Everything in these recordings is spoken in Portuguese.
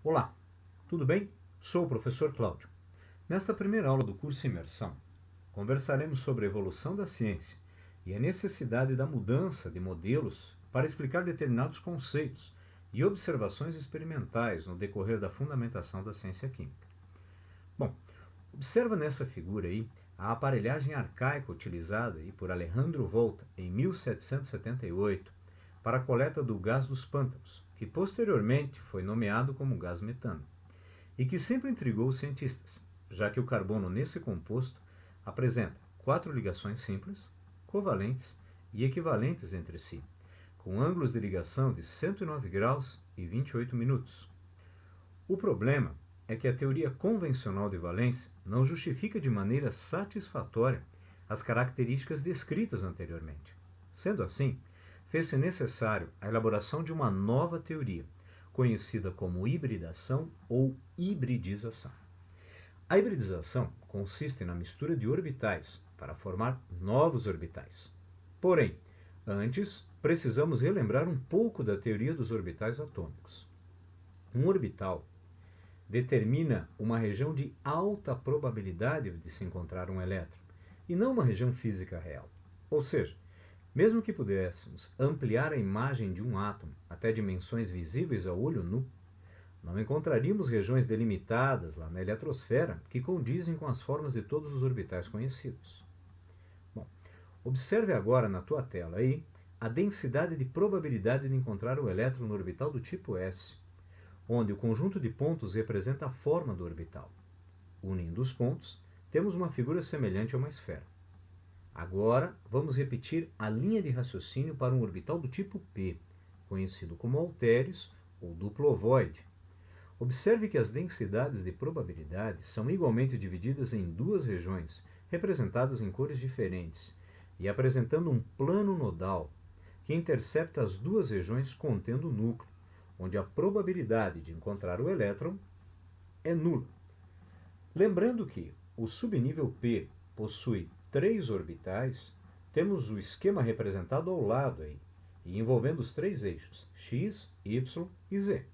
Olá, tudo bem? Sou o professor Cláudio. Nesta primeira aula do curso Imersão, conversaremos sobre a evolução da ciência e a necessidade da mudança de modelos para explicar determinados conceitos e observações experimentais no decorrer da fundamentação da ciência química. Bom, observa nessa figura aí a aparelhagem arcaica utilizada aí por Alejandro Volta em 1778 para a coleta do gás dos pântanos, que posteriormente foi nomeado como gás metano, e que sempre intrigou os cientistas, já que o carbono nesse composto apresenta 4 ligações simples, covalentes e equivalentes entre si, com ângulos de ligação de 109 graus e 28 minutos. O problema é que a teoria convencional de valência não justifica de maneira satisfatória as características descritas anteriormente. Sendo assim, fez-se necessário a elaboração de uma nova teoria, conhecida como hibridação ou hibridização. A hibridização consiste na mistura de orbitais para formar novos orbitais. Porém, antes precisamos relembrar um pouco da teoria dos orbitais atômicos. Um orbital determina uma região de alta probabilidade de se encontrar um elétron, e não uma região física real. Ou seja, mesmo que pudéssemos ampliar a imagem de um átomo até dimensões visíveis ao olho nu, não encontraríamos regiões delimitadas lá na eletrosfera que condizem com as formas de todos os orbitais conhecidos. Bom, observe agora na tua tela aí a densidade de probabilidade de encontrar o elétron no orbital do tipo S, onde o conjunto de pontos representa a forma do orbital. Unindo os pontos, temos uma figura semelhante a uma esfera. Agora, vamos repetir a linha de raciocínio para um orbital do tipo P, conhecido como halteres ou duplo ovoide. Observe que as densidades de probabilidade são igualmente divididas em duas regiões, representadas em cores diferentes, e apresentando um plano nodal que intercepta as duas regiões contendo o núcleo, onde a probabilidade de encontrar o elétron é nula. Lembrando que o subnível P possui 3 orbitais, temos o esquema representado ao lado aí, e envolvendo os 3 eixos x, y e z.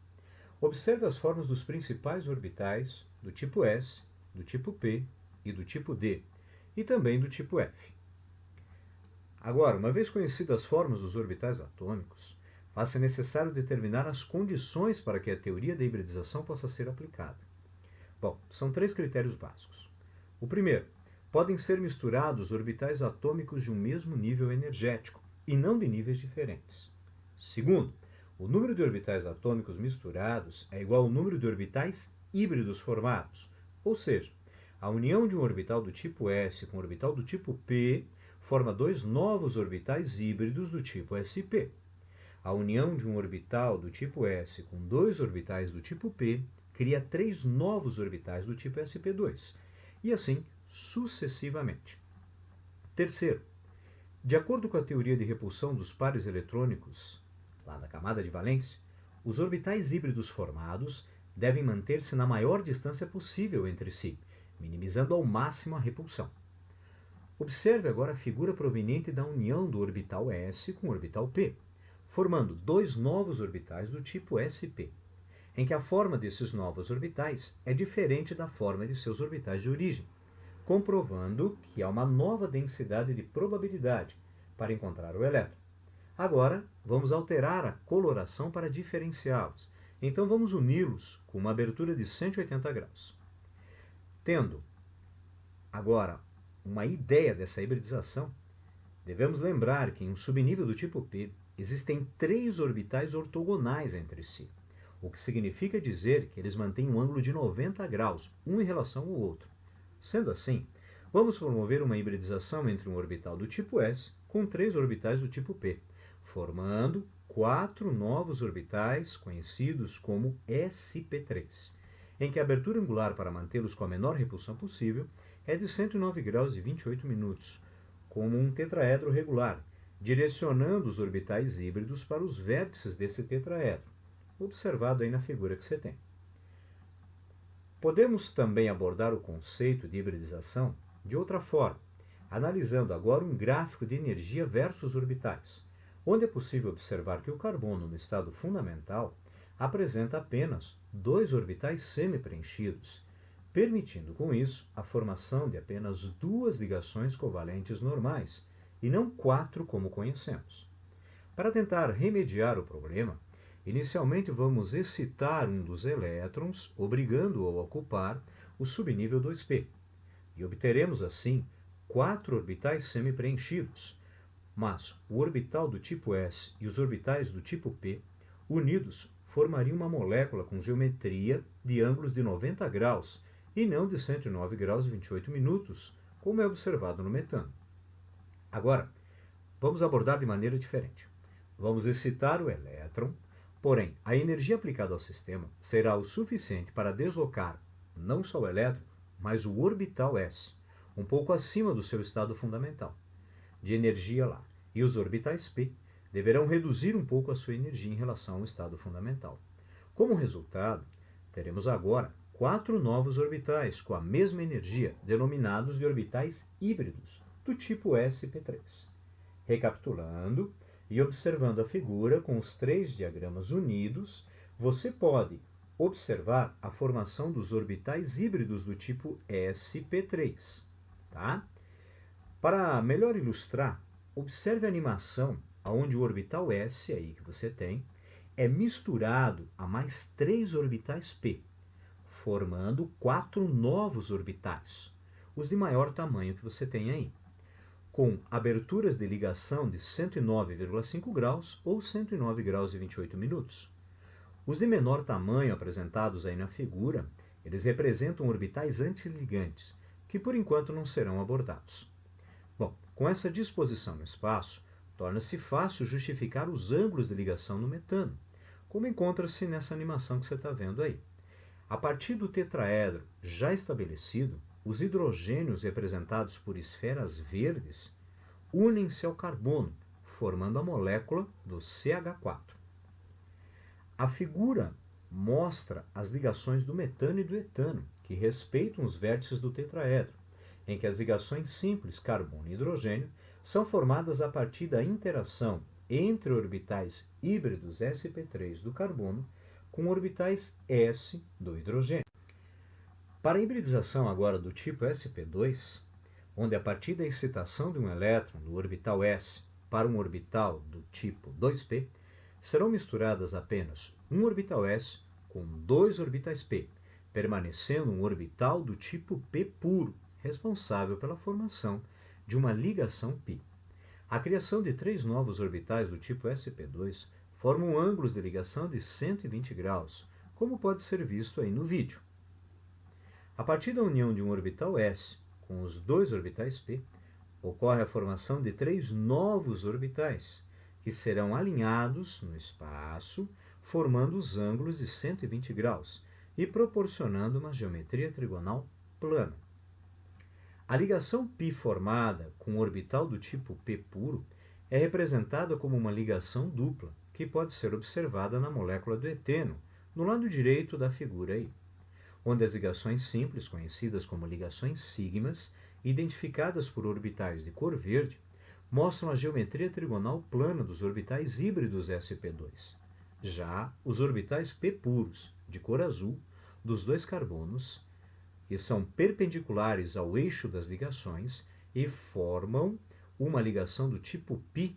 Observe as formas dos principais orbitais do tipo S, do tipo P e do tipo D, e também do tipo F. Agora, uma vez conhecidas as formas dos orbitais atômicos, faz-se necessário determinar as condições para que a teoria da hibridização possa ser aplicada. Bom, são 3 critérios básicos. O primeiro, podem ser misturados orbitais atômicos de um mesmo nível energético, e não de níveis diferentes. Segundo, o número de orbitais atômicos misturados é igual ao número de orbitais híbridos formados, ou seja, a união de um orbital do tipo S com um orbital do tipo P forma 2 novos orbitais híbridos do tipo sp. A união de um orbital do tipo S com 2 orbitais do tipo P cria 3 novos orbitais do tipo sp2, e assim sucessivamente. Terceiro, de acordo com a teoria de repulsão dos pares eletrônicos, lá da camada de valência, os orbitais híbridos formados devem manter-se na maior distância possível entre si, minimizando ao máximo a repulsão. Observe agora a figura proveniente da união do orbital S com o orbital P, formando 2 novos orbitais do tipo sp, em que a forma desses novos orbitais é diferente da forma de seus orbitais de origem, comprovando que há uma nova densidade de probabilidade para encontrar o elétron. Agora, vamos alterar a coloração para diferenciá-los. Então, vamos uni-los com uma abertura de 180 graus. Tendo agora uma ideia dessa hibridização, devemos lembrar que em um subnível do tipo P existem 3 orbitais ortogonais entre si, o que significa dizer que eles mantêm um ângulo de 90 graus, um em relação ao outro. Sendo assim, vamos promover uma hibridização entre um orbital do tipo S com 3 orbitais do tipo P, formando 4 novos orbitais conhecidos como sp3, em que a abertura angular para mantê-los com a menor repulsão possível é de 109 graus e 28 minutos, como um tetraedro regular, direcionando os orbitais híbridos para os vértices desse tetraedro, observado aí na figura que você tem. Podemos também abordar o conceito de hibridização de outra forma, analisando agora um gráfico de energia versus orbitais, onde é possível observar que o carbono no estado fundamental apresenta apenas 2 orbitais semi-preenchidos, permitindo com isso a formação de apenas 2 ligações covalentes normais, e não 4 como conhecemos. Para tentar remediar o problema, inicialmente vamos excitar um dos elétrons, obrigando-o a ocupar o subnível 2p, e obteremos assim 4 orbitais semi-preenchidos, mas o orbital do tipo S e os orbitais do tipo p, unidos, formariam uma molécula com geometria de ângulos de 90 graus e não de 109 graus e 28 minutos, como é observado no metano. Agora, vamos abordar de maneira diferente. Vamos excitar o elétron, porém, a energia aplicada ao sistema será o suficiente para deslocar não só o elétron, mas o orbital S, um pouco acima do seu estado fundamental de energia lá, e os orbitais p deverão reduzir um pouco a sua energia em relação ao estado fundamental. Como resultado, teremos agora 4 novos orbitais com a mesma energia, denominados de orbitais híbridos, do tipo sp3. Recapitulando e observando a figura com os 3 diagramas unidos, você pode observar a formação dos orbitais híbridos do tipo sp3. Tá? Para melhor ilustrar, observe a animação onde o orbital S, aí que você tem, é misturado a mais 3 orbitais p, formando 4 novos orbitais, os de maior tamanho que você tem aí, com aberturas de ligação de 109,5 graus ou 109 graus e 28 minutos. Os de menor tamanho apresentados aí na figura, eles representam orbitais antiligantes, que por enquanto não serão abordados. Bom, com essa disposição no espaço, torna-se fácil justificar os ângulos de ligação no metano, como encontra-se nessa animação que você está vendo aí. A partir do tetraedro já estabelecido, os hidrogênios representados por esferas verdes unem-se ao carbono, formando a molécula do CH4. A figura mostra as ligações do metano e do etano, que respeitam os vértices do tetraedro, em que as ligações simples carbono e hidrogênio são formadas a partir da interação entre orbitais híbridos sp3 do carbono com orbitais s do hidrogênio. Para a hibridização agora do tipo sp2, onde a partir da excitação de um elétron do orbital s para um orbital do tipo 2p, serão misturadas apenas um orbital s com 2 orbitais p, permanecendo um orbital do tipo p puro, responsável pela formação de uma ligação π. A criação de 3 novos orbitais do tipo sp2 formam ângulos de ligação de 120 graus, como pode ser visto aí no vídeo. A partir da união de um orbital s com os 2 orbitais p, ocorre a formação de 3 novos orbitais, que serão alinhados no espaço, formando os ângulos de 120 graus e proporcionando uma geometria trigonal plana. A ligação π formada com o orbital do tipo p puro é representada como uma ligação dupla, que pode ser observada na molécula do eteno, no lado direito da figura aí, onde as ligações simples, conhecidas como ligações sigmas, identificadas por orbitais de cor verde, mostram a geometria trigonal plana dos orbitais híbridos sp2. Já os orbitais p puros, de cor azul, dos 2 carbonos, que são perpendiculares ao eixo das ligações e formam uma ligação do tipo π,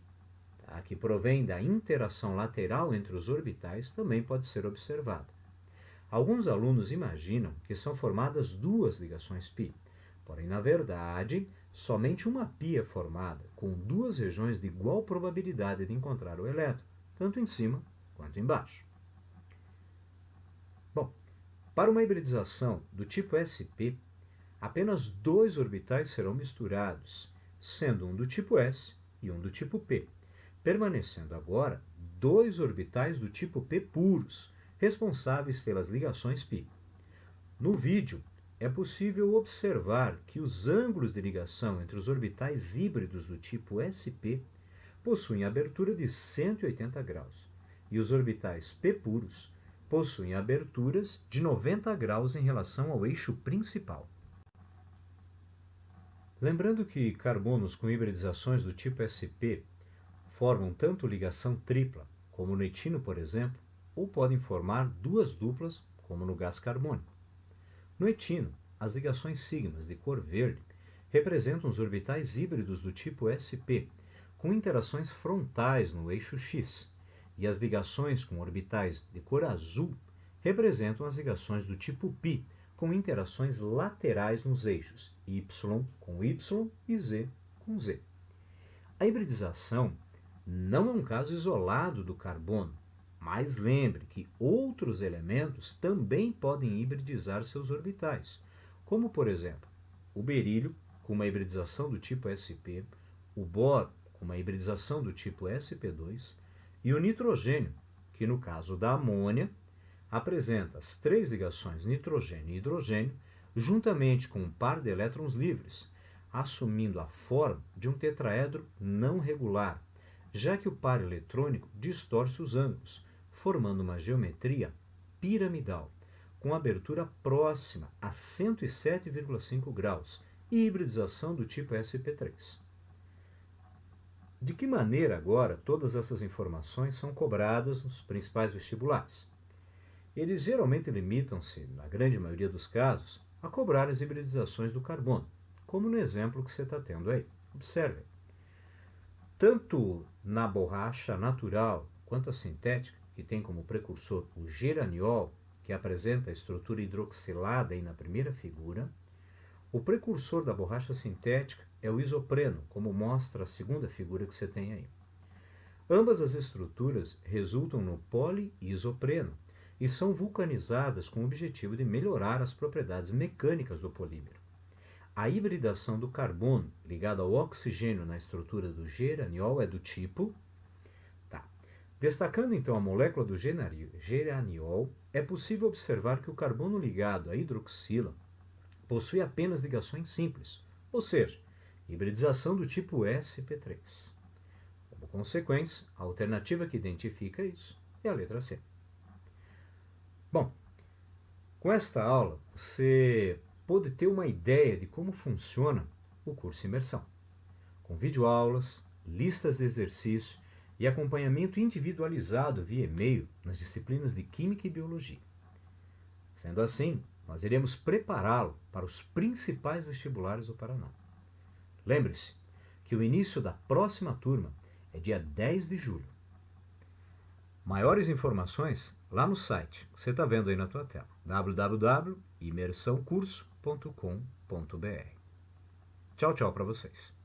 tá, que provém da interação lateral entre os orbitais, também pode ser observada. Alguns alunos imaginam que são formadas 2 ligações π, porém, na verdade, somente uma π é formada, com 2 regiões de igual probabilidade de encontrar o elétron, tanto em cima quanto embaixo. Bom, para uma hibridização do tipo sp, apenas 2 orbitais serão misturados, sendo um do tipo s e um do tipo p, permanecendo agora 2 orbitais do tipo p puros, responsáveis pelas ligações π. No vídeo, é possível observar que os ângulos de ligação entre os orbitais híbridos do tipo sp possuem abertura de 180 graus, e os orbitais p puros possuem aberturas de 90 graus em relação ao eixo principal. Lembrando que carbonos com hibridizações do tipo sp formam tanto ligação tripla, como no etino, por exemplo, ou podem formar duas duplas, como no gás carbônico. No etino, as ligações sigmas de cor verde representam os orbitais híbridos do tipo sp, com interações frontais no eixo X, e as ligações com orbitais de cor azul representam as ligações do tipo π, com interações laterais nos eixos Y com Y e Z com Z. A hibridização não é um caso isolado do carbono, mas lembre que outros elementos também podem hibridizar seus orbitais, como por exemplo, o berílio com uma hibridização do tipo sp, o boro com uma hibridização do tipo sp2 e o nitrogênio, que no caso da amônia, apresenta as três ligações nitrogênio e hidrogênio juntamente com um par de elétrons livres, assumindo a forma de um tetraedro não regular, já que o par eletrônico distorce os ângulos, formando uma geometria piramidal, com abertura próxima a 107,5 graus e hibridização do tipo sp3. De que maneira agora todas essas informações são cobradas nos principais vestibulares? Eles geralmente limitam-se, na grande maioria dos casos, a cobrar as hibridizações do carbono, como no exemplo que você está tendo aí. Observe. Tanto na borracha natural quanto a sintética, que tem como precursor o geraniol, que apresenta a estrutura hidroxilada aí na primeira figura, o precursor da borracha sintética é o isopreno, como mostra a segunda figura que você tem aí. Ambas as estruturas resultam no poliisopreno e são vulcanizadas com o objetivo de melhorar as propriedades mecânicas do polímero. A hibridação do carbono ligado ao oxigênio na estrutura do geraniol é do tipo... Destacando então a molécula do geraniol, é possível observar que o carbono ligado à hidroxila possui apenas ligações simples, ou seja, hibridização do tipo sp3. Como consequência, a alternativa que identifica isso é a letra C. Bom, com esta aula você pôde ter uma ideia de como funciona o curso Imersão, com videoaulas, listas de exercício e acompanhamento individualizado via e-mail nas disciplinas de Química e Biologia. Sendo assim, nós iremos prepará-lo para os principais vestibulares do Paraná. Lembre-se que o início da próxima turma é dia 10 de julho. Maiores informações lá no site, que você está vendo aí na tua tela, www.imersãocurso.com.br. Tchau, tchau para vocês.